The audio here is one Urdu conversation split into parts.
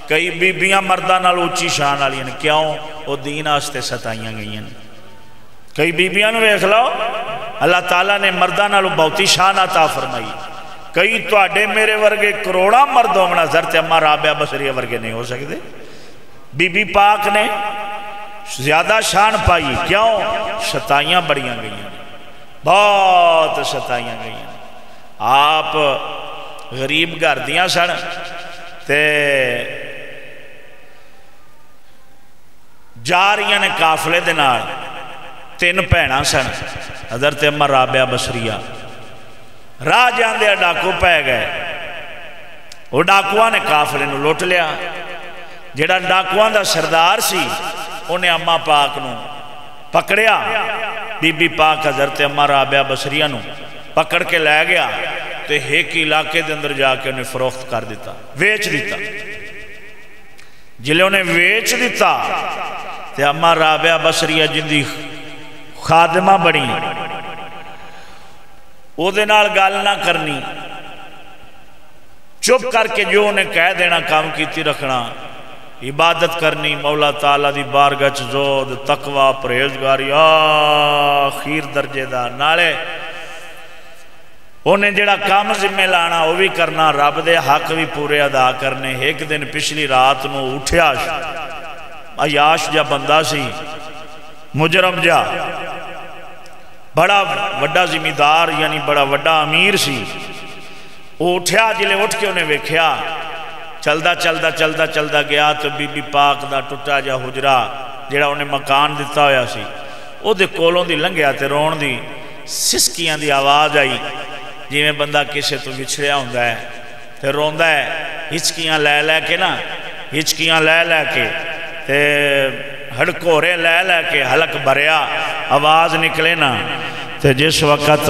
کئی بیبیاں مرداں نال اچھی شان والی نے، کیوں؟ وہ دین واسطے ستائیاں گئی ہیں۔ کئی بیبیاں نو ویکھ لو اللہ تعالیٰ نے مرداں نال بہتی شان عطا فرمائی، کئی تواڈے میرے ورگے کروڑاں مرد ہونا حضرت اما رابعہ بصریہ ورگے نہیں ہو سکتے۔ بی بی پاک نے زیادہ شان پائی، کیوں؟ ستائیاں بڑیاں گئی ہیں، بہت ستائیاں گئی ہیں۔ آپ غریب گھر دیاں سن تے جا رہی نے قافلے دے نال، 3 بھیناں سن حضرت اما رابعہ بصریہ، راہ جاندے ڈاکو پہ گئے، وہ ڈاکواں نے قافلے نو لٹ لیا، جڑا ڈاکواں دا سردار سی انہیں اما پاک نو پکڑیا، بی بی پاک حضرت اما رابعہ بصریہ نو پکڑ کے لے گیا تو ایک علاقے دے اندر جا کے انہیں فروخت کر دیتا، ویچ دیتا۔ جلے انہیں ویچ دیتا تے اما رابعہ بصریہ جندی خادمہ بڑی، او دے نال گال نہ کرنی، چپ کر کے جو انہیں کہہ دینا کام کیتی رکھنا، عبادت کرنی مولا تعالیٰ دی بارگاہ چ زود تقوی پرہیزگاری آخیر درجے دا، نالے انہیں جڑا کام ذمہ لانا وہ بھی کرنا، رب دے حق بھی پورے ادا کرنے۔ ایک دن پچھلی رات نو اٹھیا، عیاش جا بندہ سی، مجرم جا، بڑا وڈا ذمہ یعنی بڑا وڈا امیر سی، وہ اٹھیا، جلے اٹھ کے انہیں ویکھیا، چلدا گیا تو بی بی پاک دا ٹوٹا جا حجرہ جڑا انہیں مکان دیتا ہویا سی، او دے کولوں دی لنگیا تے رون دی سسکیاں دی آواز آئی، جی میں بندہ کسے تو بچھڑیا ہوندہ ہے تے روندہ ہے، ہچکیاں لے کے نا، ہچکیاں لے کے تے ہڑکورے لے کے حلق بھریا، آواز نکلے نا، تے جس وقت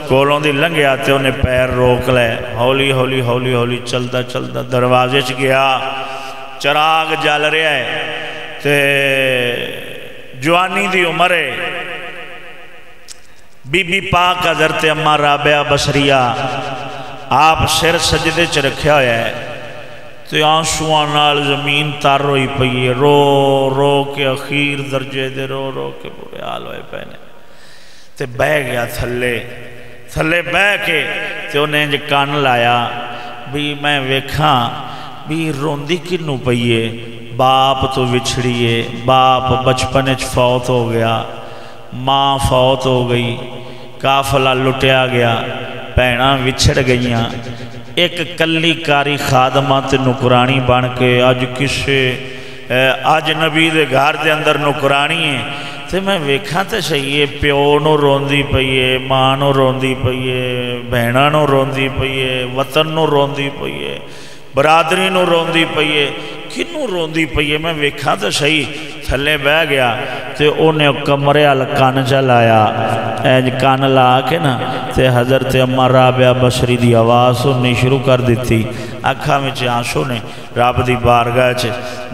کولوں دی لنگیا تے انہیں پیر روک لے، ہولی ہولی ہولی ہولی چلدا دروازے چ گیا، چراغ جل رہا ہے تے جوانی دی عمر ہے، بی بی پاک حضرت اما رابعہ بصریہ آپ سر سجدے چ رکھیا ہویا ہے تے آنسواں نال زمین تر ہوئی پئی ہے، رو رو کے اخیر درجے دے رو کے برے حال ہوئے پہنے، تے بہ گیا تھلے بہ کے تے انہیں جو کان لایا بھی میں ویکھاں بھی روندی کنوں پئیے، باپ تو وچھڑیے، باپ بچپن وچ فوت ہو گیا، ماں فوت ہو گئی، قافلہ لٹیا گیا، بھیناں وچھڑ گئیاں، ایک کلی کاری خادمہ تے نکرانی بن کے اج نبی دے گھر دے اندر نکرانی ہے، تے میں ویکھاں تے صحیح ہے، پیو نو روندی پئیے، ماں نو روندی پئیے، بھیناں نو روندی پئیے، وطن نو روندی پئیے، برادری نو روندی پئیے، کنوں روندی پئیے، میں ویکھاں تے صحیح، تھلے بہ گیا تے انہیں کمرے ال کان چلایا، اینج کان لا کے نا تے حضرت اما رابعہ بصری دی آواز سننی شروع کر دیتی، اکھاں وچ آنسو نے رب دی بارگاہ چ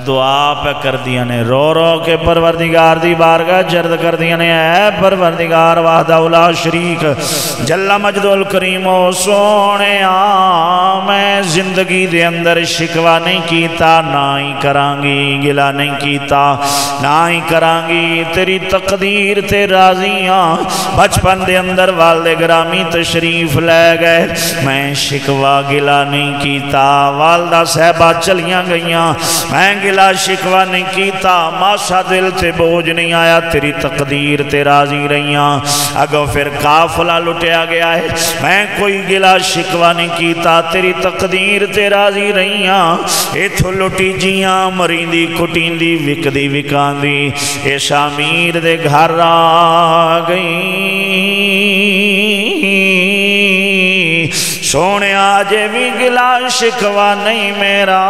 دعا پہ کر دیا نے، رو کے پروردگار دی بارگاہ جرد کر دیا نے، اے پروردگار وحدہ لا شریک جل مجد الکریم و سونے میں زندگی دے اندر شکوہ نہیں کیتا، نہ ہی کرانگی، گلہ نہیں کیتا، نہ ہی کرانگی، تیری تقدیر تے راضیاں، بچپن دے اندر والد گرامی تشریف لے گئے، میں شکوہ گلہ نہیں کیتا، والدہ صحبہ چلیاں گئیاں، میں گلہ شکوہ نہیں کیتا، ماسا دل تے بوجھ نہیں آیا، تیری تقدیر تے راضی رہیاں، اگر پھر قافلہ لٹیا گیا ہے، میں کوئی گلہ شکوہ نہیں کیتا، تیری تقدیر تے راضی رہیاں، ایتھو لٹی جیاں مریندی کٹیندی وکدی وکاندی، اس امیر دے گھر آ گئی، سونے آجے بھی گلا شکوہ نہیں میرا،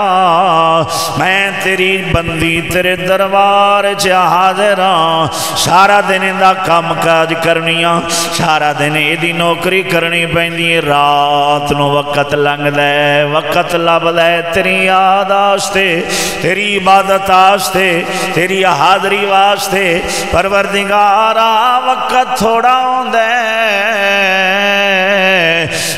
میں تیری بندی تیرے دربار حاضراں، سارا دن دا کام کاج کرنیاں، سارا دن ایدی نوکری کرنی پیندی، رات نو وقت لنگ دے، وقت لب دے تیری یاد آستے، تیری عبادت آستے، تیری حاضری واسطے، پروردگارا وقت تھوڑا ہوں دے،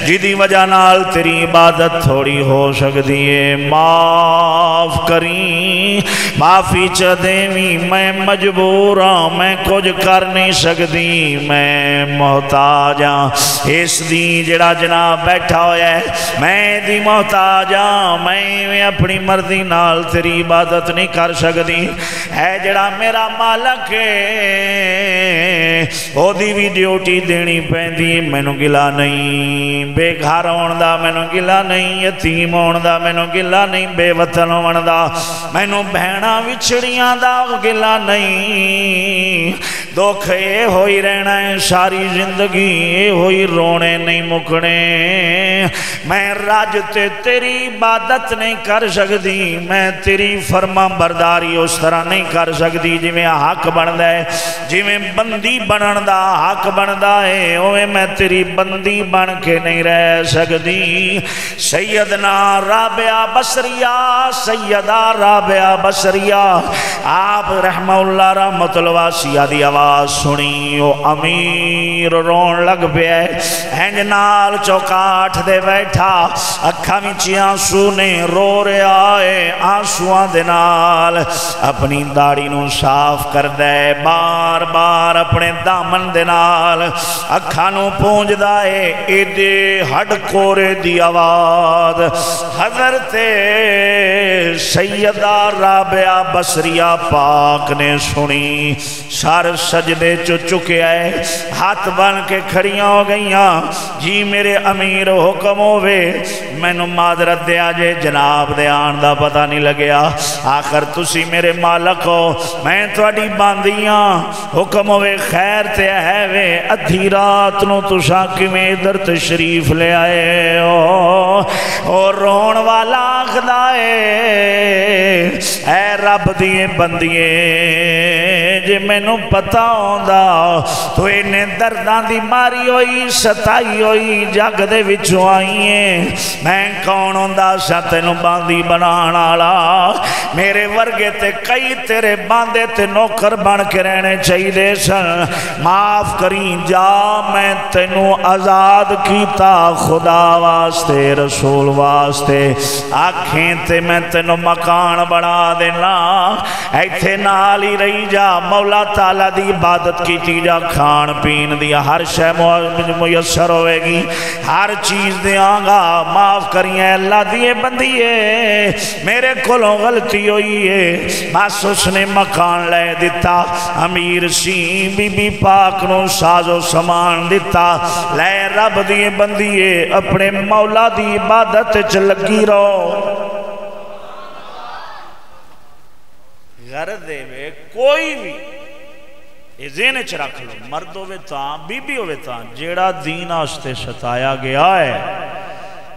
جدی وجہ نال تیری عبادت تھوڑی ہو سکتی ہے معاف کریں معافی چا دیویں میں مجبور ہاں میں کچھ کر نہیں سکتی میں محتاج ہاں اس دی جڑا جناب بیٹھا ہویا ہے میں دی محتاج ہاں میں اپنی مرضی نال تیری عبادت نہیں کر سکتی ہے جڑا میرا مالک ہے او دی بھی ڈیوٹی دینی پیندی مینوں گلا نہیں بے گھر ہون دا مینوں گلا نہیں یتیم ہون دا مینوں گلا نہیں بے وطن ہون دا مینوں بہنا وچھڑیاں دا گلا نہیں دکھ اے ہوئی رہنا ہے ساری زندگی اے ہوئی رونے نہیں مکنے میں راج تے تیری عبادت نہیں کر سکتی میں تیری فرما برداری اس طرح نہیں کر سکتی جی میں حق بندا ہے جی میں بندی بنن دا حق بندا ہے اوے میں تیری بندی بن کے نہیں رہ سکتی سیدنا رابعہ بصریہ سیدہ رابعہ بصریہ آپ رحمہ اللہ رحمت الواسیہ دی آواز سنی او امیر رون لگ پیا ہنج نال چوکاٹھ دے بیٹھا اکھاں وچ آنسو نے رو رہا ہے آنسواں دے نال اپنی داڑھی نو صاف کردا ہے بار بار اپنے دامن دے نال اکھاں نو پونجدا ہے ایڈے ہڈ کورے دی آواز حضرت سیدہ رابعہ بصریہ پاک نے سنی سر سجدے چکے آئے ہاتھ بن کے کھڑیاں ہو گئیاں جی میرے امیر حکم ہوئے میں نو معذرت دے آجے جناب دے آن دا پتہ نہیں لگیا آخر تسی میرے مالک ہو میں تواڈی باندیاں حکم ہوئے خیر تے ہے وے ادھی رات نو تساں کیویں ادھر تشریف لے آئے اور رون والا آخدا اے رب دیے بندیے جے میں نو پتہ ہوندا تو انہیں دردان دی ماری ہوئی ستائی ہوئی جگ دے وچوں آئیے میں کون ہوندا سا تینو باندی بنانا لا میرے ورگے تے کئی تیرے باندے تے نوکر بن کے رہنے چاہی دے سن معاف کریں جا میں تینو آزاد کیتا خدا واسطے رسول واسطے آنکھیں تے میں تینو مکان بنا دینا ایتھے نال ہی رہی جا مولا تعالیٰ دی عبادت کیتی جا کھان پین دیا ہر شے میسر ہوئے گی ہر چیز دیاں گا معاف کریے اللہ دیے بندیے میرے کولوں غلطی ہوئی ہے بس اس نے مکان لے دیتا امیر سی بی بی پاک نو ساز و سامان دیتا لے رب دیے بندیے اپنے مولا دی عبادت چ لگی رہو غرض دے وے کوئی بھی یہ ذہن چ رکھ لو مرد ہوئے تاں بی بی ہوئے تاں جیڑا دین آستے ستایا گیا ہے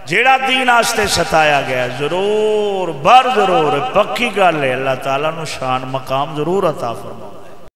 جیڑا دین آستے ستایا گیا ہے ضرور بر ضرور پکی گل ہے اللہ تعالیٰ نو شان مقام ضرور عطا فرما